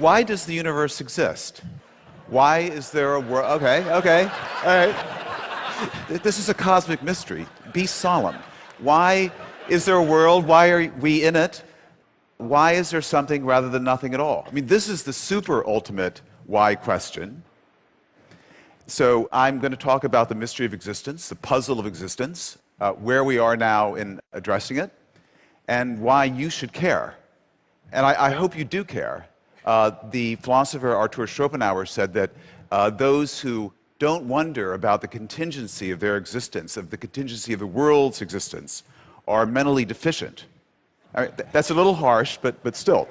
Why does the universe exist? Why is there a world? Okay, all right. This is a cosmic mystery. Be solemn. Why is there a world? Why are we in it? Why is there something rather than nothing at all? I mean, this is the super ultimate why question. So I'm going to talk about the mystery of existence, the puzzle of existence, where we are now in addressing it, and why you should care. And I hope you do care. The philosopher Arthur Schopenhauer said that those who don't wonder about the contingency of their existence, of the contingency of the world's existence, are mentally deficient. I mean, that's a little harsh, but still.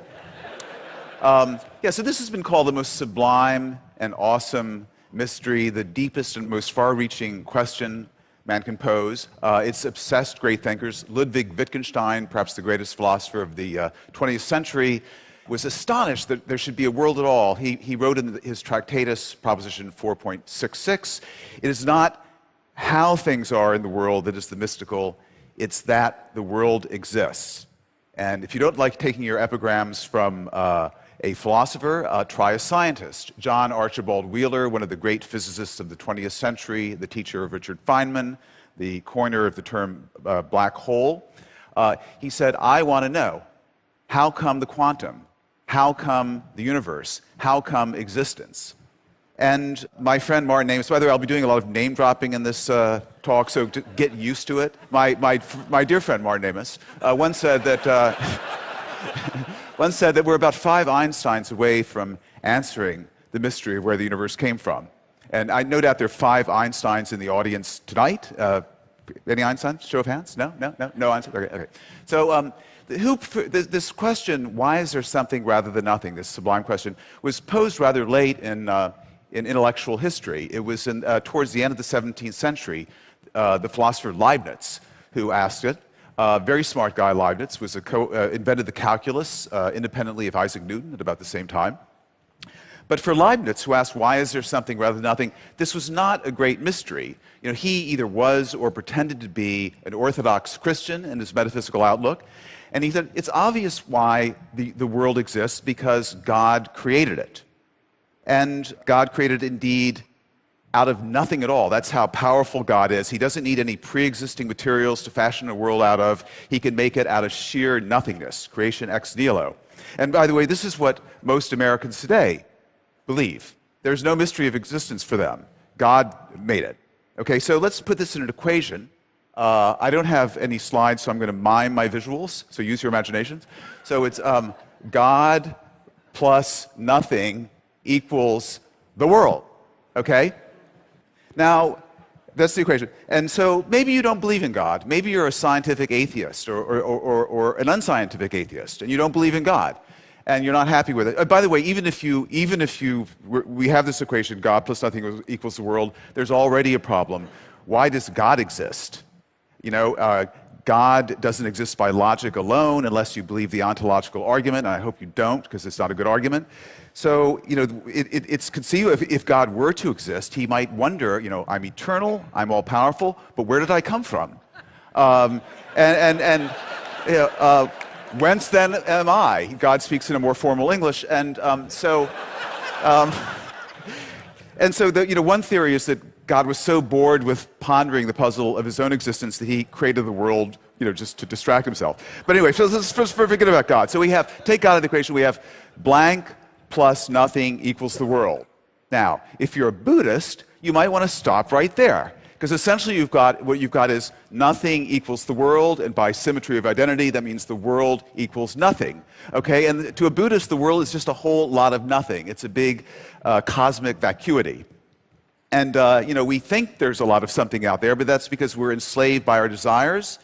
Yeah, so this has been called the most sublime and awesome mystery, the deepest and most far-reaching question man can pose. It's obsessed great thinkers. Ludwig Wittgenstein, perhaps the greatest philosopher of the 20th century, was astonished that there should be a world at all. He wrote in his Tractatus, Proposition 4.66, it is not how things are in the world that is the mystical, it's that the world exists. And if you don't like taking your epigrams from a philosopher, try a scientist. John Archibald Wheeler, one of the great physicists of the 20th century, the teacher of Richard Feynman, the coiner of the term black hole, he said, I want to know, how come the quantum? How come the universe? How come existence? And my friend Martin Amis, by the way, I'll be doing a lot of name dropping in this talk, so to get used to it. My dear friend Martin Amis once said that we're about 5 Einsteins away from answering the mystery of where the universe came from. And I no doubt there are 5 Einsteins in the audience tonight. Any Einsteins? Show of hands? No Einsteins? Okay. So this question, why is there something rather than nothing, this sublime question, was posed rather late in intellectual history. It was towards the end of the 17th century, the philosopher Leibniz, who asked it. Very smart guy, Leibniz, was invented the calculus independently of Isaac Newton at about the same time. But for Leibniz, who asked, why is there something rather than nothing, this was not a great mystery. You know, he either was or pretended to be an Orthodox Christian in his metaphysical outlook. And he said, it's obvious why the world exists, because God created it. And God created it indeed out of nothing at all. That's how powerful God is. He doesn't need any pre-existing materials to fashion a world out of. He can make it out of sheer nothingness, creation ex nihilo. And by the way, this is what most Americans today believe. There's no mystery of existence for them. God made it. Okay, so let's put this in an equation. I don't have any slides, so I'm going to mime my visuals, so use your imaginations. So it's God plus nothing equals the world, okay? Now, that's the equation. And so maybe you don't believe in God. Maybe you're a scientific atheist or an unscientific atheist, and you don't believe in God, and you're not happy with it. By the way, even if we have this equation, God plus nothing equals the world, there's already a problem. Why does God exist? You know, God doesn't exist by logic alone unless you believe the ontological argument, and I hope you don't, because it's not a good argument. So, you know, it's conceivable if God were to exist, he might wonder, you know, I'm eternal, I'm all-powerful, but where did I come from? Whence then am I? God speaks in a more formal English, and so one theory is that God was so bored with pondering the puzzle of his own existence that he created the world, you know, just to distract himself. But anyway, so let's first forget about God. So take God out of the equation, we have blank plus nothing equals the world. Now, if you're a Buddhist, you might want to stop right there, because essentially what you've got is nothing equals the world, and by symmetry of identity, that means the world equals nothing. Okay, and to a Buddhist, the world is just a whole lot of nothing. It's a big cosmic vacuity. And, you know, we think there's a lot of something out there, but that's because we're enslaved by our desires.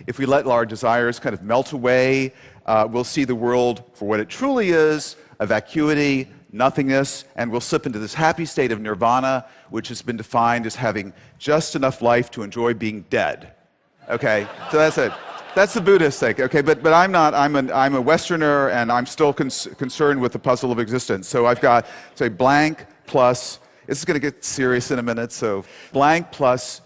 If we let our desires kind of melt away, we'll see the world for what it truly is, a vacuity, nothingness, and we'll slip into this happy state of nirvana, which has been defined as having just enough life to enjoy being dead. Okay, so that's it. That's the Buddhist thing. Okay, but I'm not. I'm a Westerner, and I'm still concerned with the puzzle of existence. So I've got, say, blank plus. This is going to get serious in a minute. So blank plus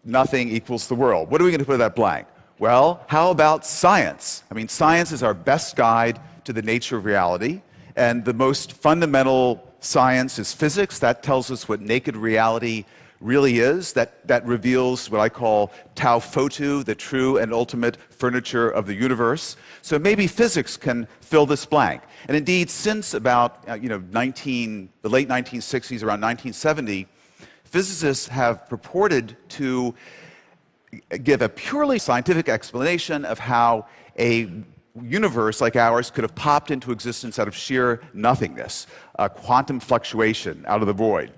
nothing equals the world. What are we going to put in that blank? Well, how about science? I mean, science is our best guide to the nature of reality. And the most fundamental science is physics. That tells us what naked reality really is. That reveals what I call tau photu, the true and ultimate furniture of the universe. So maybe physics can fill this blank. And indeed, since about the late 1960s, around 1970, physicists have purported to give a purely scientific explanation of how a universe like ours could have popped into existence out of sheer nothingness, a quantum fluctuation out of the void.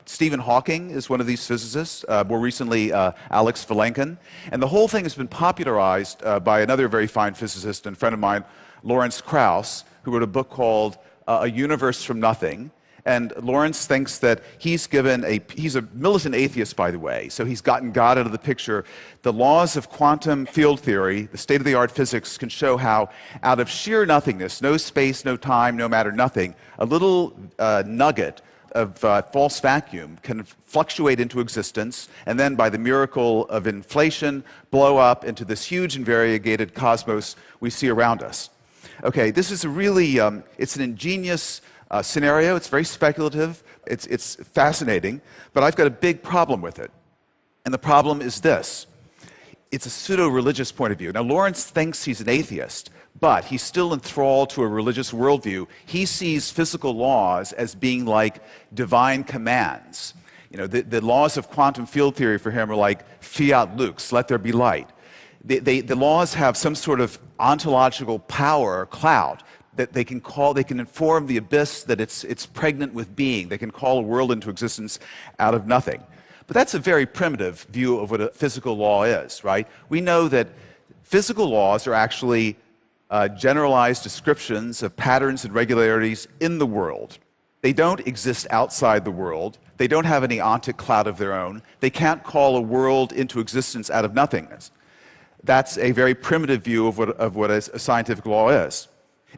Stephen Hawking is one of these physicists, more recently Alex Vilenkin. And the whole thing has been popularized by another very fine physicist and friend of mine, Lawrence Krauss, who wrote a book called A Universe from Nothing. And Lawrence thinks that he's a militant atheist, by the way, so he's gotten God out of the picture. The laws of quantum field theory, the state-of-the-art physics, can show how out of sheer nothingness, no space, no time, no matter, nothing, a little nugget of false vacuum can fluctuate into existence, and then by the miracle of inflation, blow up into this huge and variegated cosmos we see around us. Okay, this is a really, it's an ingenious scenario. It's very speculative. It's fascinating, but I've got a big problem with it. And the problem is this. It's a pseudo-religious point of view. Now, Lawrence thinks he's an atheist, but he's still enthralled to a religious worldview. He sees physical laws as being like divine commands. You know, the laws of quantum field theory for him are like fiat lux, let there be light. The laws have some sort of ontological power or clout that they can inform the abyss that it's pregnant with being. They can call a world into existence out of nothing. But that's a very primitive view of what a physical law is, right? We know that physical laws are actually generalized descriptions of patterns and regularities in the world. They don't exist outside the world. They don't have any ontic cloud of their own. They can't call a world into existence out of nothingness. That's a very primitive view of what a scientific law is.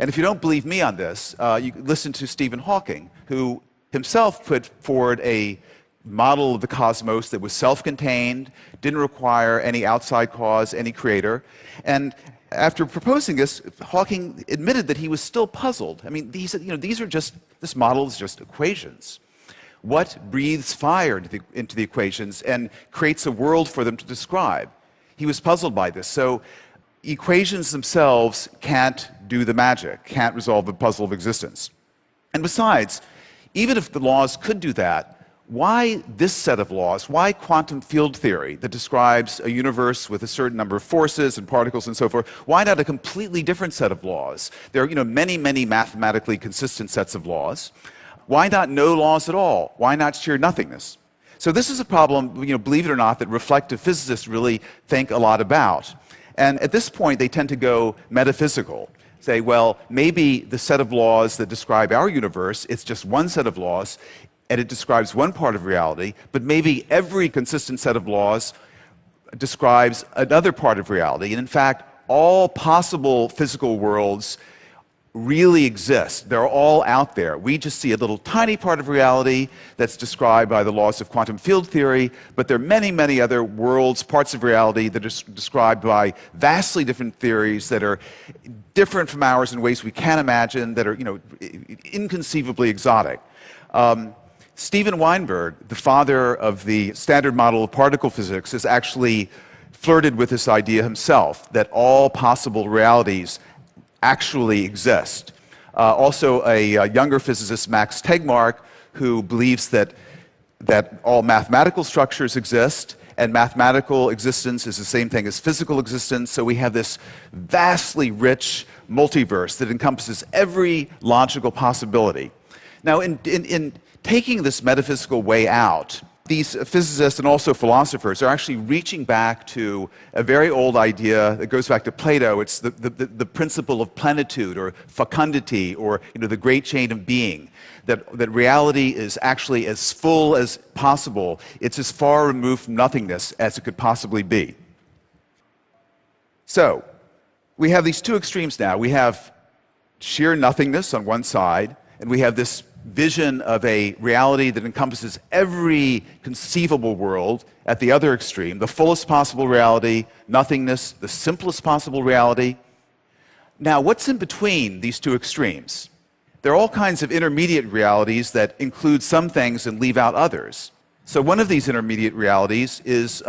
And if you don't believe me on this, you listen to Stephen Hawking, who himself put forward a model of the cosmos that was self-contained, didn't require any outside cause, any creator. And after proposing this, Hawking admitted that he was still puzzled. I mean, he said, this model is just equations. What breathes fire into the equations and creates a world for them to describe? He was puzzled by this. So equations themselves can't do the magic, can't resolve the puzzle of existence. And besides, even if the laws could do that, why this set of laws? Why quantum field theory that describes a universe with a certain number of forces and particles and so forth? Why not a completely different set of laws? There are many, many mathematically consistent sets of laws. Why not no laws at all? Why not sheer nothingness? So this is a problem, believe it or not, that reflective physicists really think a lot about. And at this point, they tend to go metaphysical. Say, well, maybe the set of laws that describe our universe, it's just one set of laws, and it describes one part of reality, but maybe every consistent set of laws describes another part of reality. And in fact, all possible physical worlds really exist. They're all out there. We just see a little tiny part of reality that's described by the laws of quantum field theory, but there are many, many other worlds, parts of reality that are described by vastly different theories that are different from ours in ways we can't imagine, that are, inconceivably exotic. Steven Weinberg, the father of the standard model of particle physics, has actually flirted with this idea himself, that all possible realities actually exist. Also, a younger physicist, Max Tegmark, who believes that all mathematical structures exist, and mathematical existence is the same thing as physical existence, so we have this vastly rich multiverse that encompasses every logical possibility. Now, in taking this metaphysical way out, these physicists and also philosophers are actually reaching back to a very old idea that goes back to Plato. It's the principle of plenitude or fecundity, or the great chain of being, that reality is actually as full as possible. It's as far removed from nothingness as it could possibly be. So we have these two extremes now. We have sheer nothingness on one side, and we have this vision of a reality that encompasses every conceivable world at the other extreme, the fullest possible reality, nothingness, the simplest possible reality. Now, what's in between these two extremes? There are all kinds of intermediate realities that include some things and leave out others. So one of these intermediate realities is,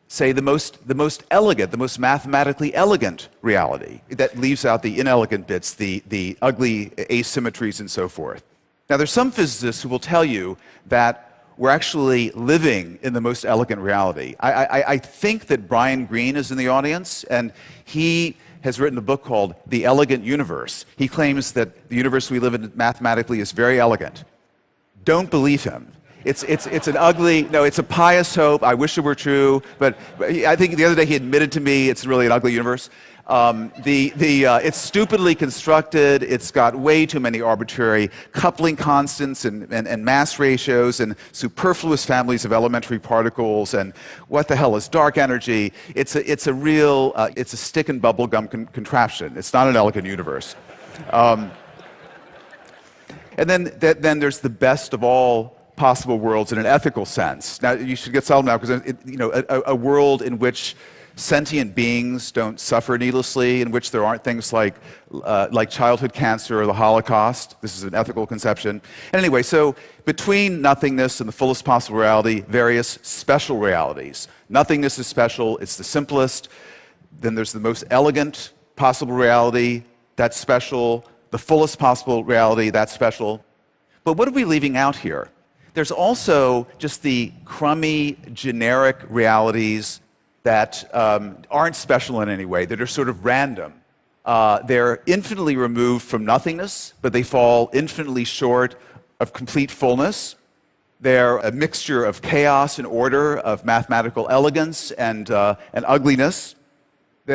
say, the most elegant, the most mathematically elegant reality that leaves out the inelegant bits, the ugly asymmetries and so forth. Now, there's some physicists who will tell you that we're actually living in the most elegant reality. I think that Brian Greene is in the audience, and he has written a book called The Elegant Universe. He claims that the universe we live in mathematically is very elegant. Don't believe him. It's an ugly, no, it's a pious hope. I wish it were true, but I think the other day he admitted to me it's really an ugly universe. It's stupidly constructed. It's got way too many arbitrary coupling constants and mass ratios and superfluous families of elementary particles. And what the hell is dark energy? It's a stick and bubblegum contraption. It's not an elegant universe. And then there's the best of all possible worlds in an ethical sense. Now, you should get settled now, because a world in which sentient beings don't suffer needlessly, in which there aren't things like childhood cancer or the Holocaust. This is an ethical conception. And anyway, so between nothingness and the fullest possible reality, various special realities. Nothingness is special, it's the simplest. Then there's the most elegant possible reality, that's special. The fullest possible reality, that's special. But what are we leaving out here? There's also just the crummy, generic realities that aren't special in any way, that are sort of random. They're infinitely removed from nothingness, but they fall infinitely short of complete fullness. They're a mixture of chaos and order, of mathematical elegance and ugliness.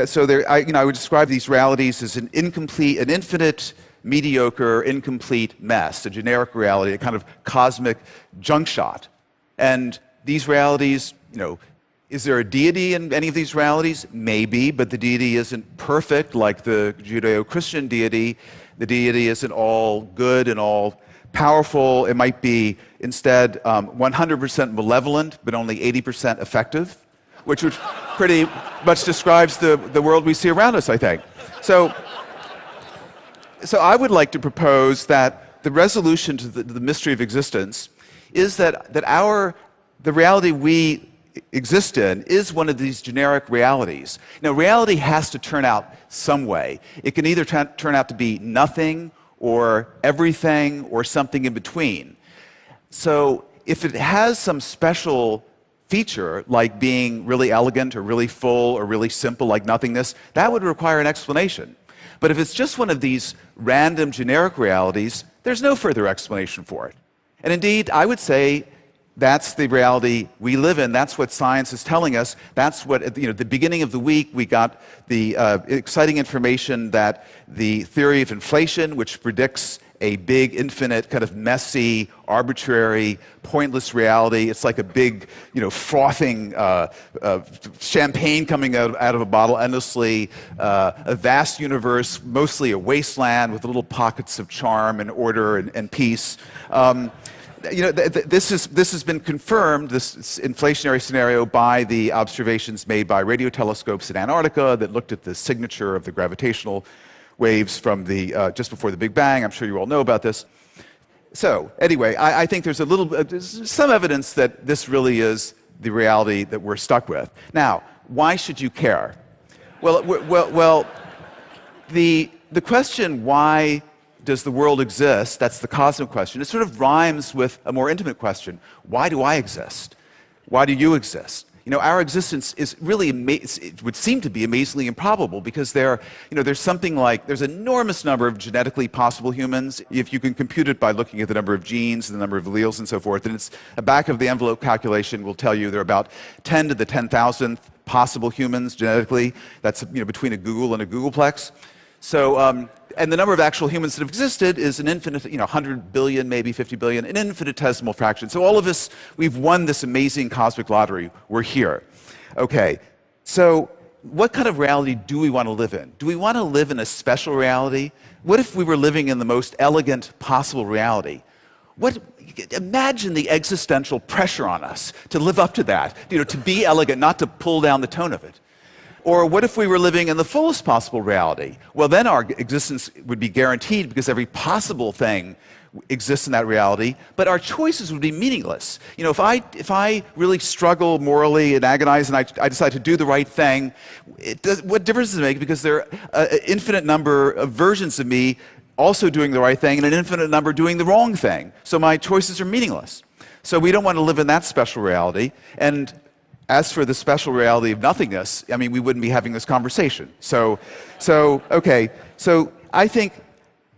So I would describe these realities as an infinite, mediocre, incomplete mess, a generic reality, a kind of cosmic junk shot. And these realities, is there a deity in any of these realities? Maybe, but the deity isn't perfect like the Judeo-Christian deity. The deity isn't all good and all powerful. It might be instead 100% malevolent, but only 80% effective, which pretty much describes the world we see around us, I think. So I would like to propose that the resolution to the mystery of existence is that the reality we exist in is one of these generic realities. Now, reality has to turn out some way. It can either turn out to be nothing or everything or something in between. So if it has some special feature, like being really elegant or really full or really simple, like nothingness, that would require an explanation. But if it's just one of these random generic realities, there's no further explanation for it. And indeed, I would say that's the reality we live in. That's what science is telling us. That's what, at the beginning of the week, we got the exciting information that the theory of inflation, which predicts a big, infinite, kind of messy, arbitrary, pointless reality. It's like a big, frothing champagne coming out of a bottle endlessly, a vast universe, mostly a wasteland with little pockets of charm and order and peace. This has been confirmed, this inflationary scenario, by the observations made by radio telescopes in Antarctica that looked at the signature of the gravitational waves from just before the Big Bang. I'm sure you all know about this. So anyway, I think there's some evidence that this really is the reality that we're stuck with. Now, why should you care? Well, the question, why does the world exist? That's the cosmic question. It sort of rhymes with a more intimate question. Why do I exist? Why do you exist? Our existence is really, it would seem to be amazingly improbable, because there's an enormous number of genetically possible humans. If you can compute it by looking at the number of genes and the number of alleles and so forth, and it's a back of the envelope calculation will tell you there are about 10 to the 10,000th possible humans genetically. That's between a Google and a Googleplex. So, and the number of actual humans that have existed is an infinite, 100 billion, maybe 50 billion, an infinitesimal fraction. So all of us, we've won this amazing cosmic lottery. We're here. Okay, so what kind of reality do we want to live in? Do we want to live in a special reality? What if we were living in the most elegant possible reality? Imagine the existential pressure on us to live up to that, to be elegant, not to pull down the tone of it. Or what if we were living in the fullest possible reality? Well, then our existence would be guaranteed because every possible thing exists in that reality, but our choices would be meaningless. You know, if I really struggle morally and agonize and I decide to do the right thing, what difference does it make? Because there are an infinite number of versions of me also doing the right thing and an infinite number doing the wrong thing. So my choices are meaningless. So we don't want to live in that special reality. And as for the special reality of nothingness, I mean, we wouldn't be having this conversation. So I think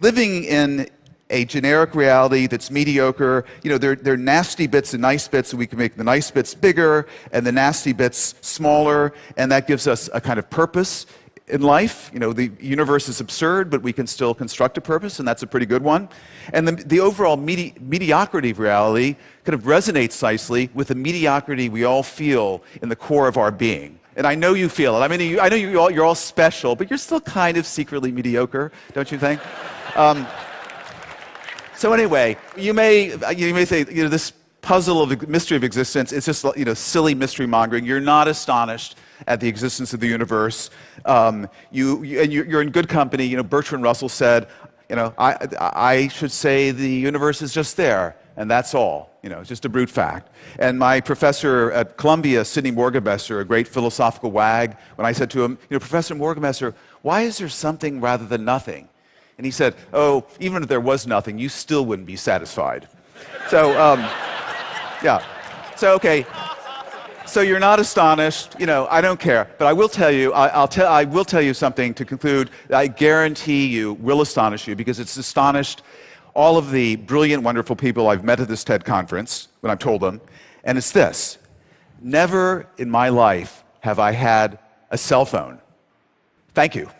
living in a generic reality that's mediocre, you know, there are nasty bits and nice bits, and we can make the nice bits bigger and the nasty bits smaller, and that gives us a kind of purpose in life. You know, the universe is absurd, but we can still construct a purpose, and that's a pretty good one. And the overall mediocrity of reality kind of resonates nicely with the mediocrity we all feel in the core of our being. And I know you feel it. I mean, I know you're all special, but you're still kind of secretly mediocre, don't you think? So anyway, you may say, you know, this puzzle of the mystery of existence, it's just, you know, silly mystery mongering. You're not astonished at the existence of the universe. You're in good company. You know, Bertrand Russell said, you know, I should say the universe is just there, and that's all. You know, it's just a brute fact. And my professor at Columbia, Sidney Morgenbesser, a great philosophical wag, when I said to him, you know, Professor Morgenbesser, why is there something rather than nothing? And he said, oh, even if there was nothing, you still wouldn't be satisfied. So, yeah. So, okay. So you're not astonished. You know, I don't care. But I will tell you, I will tell you something to conclude that I guarantee you will astonish you, because it's astonished all of the brilliant, wonderful people I've met at this TED conference when I've told them. And it's this: never in my life have I had a cell phone. Thank you.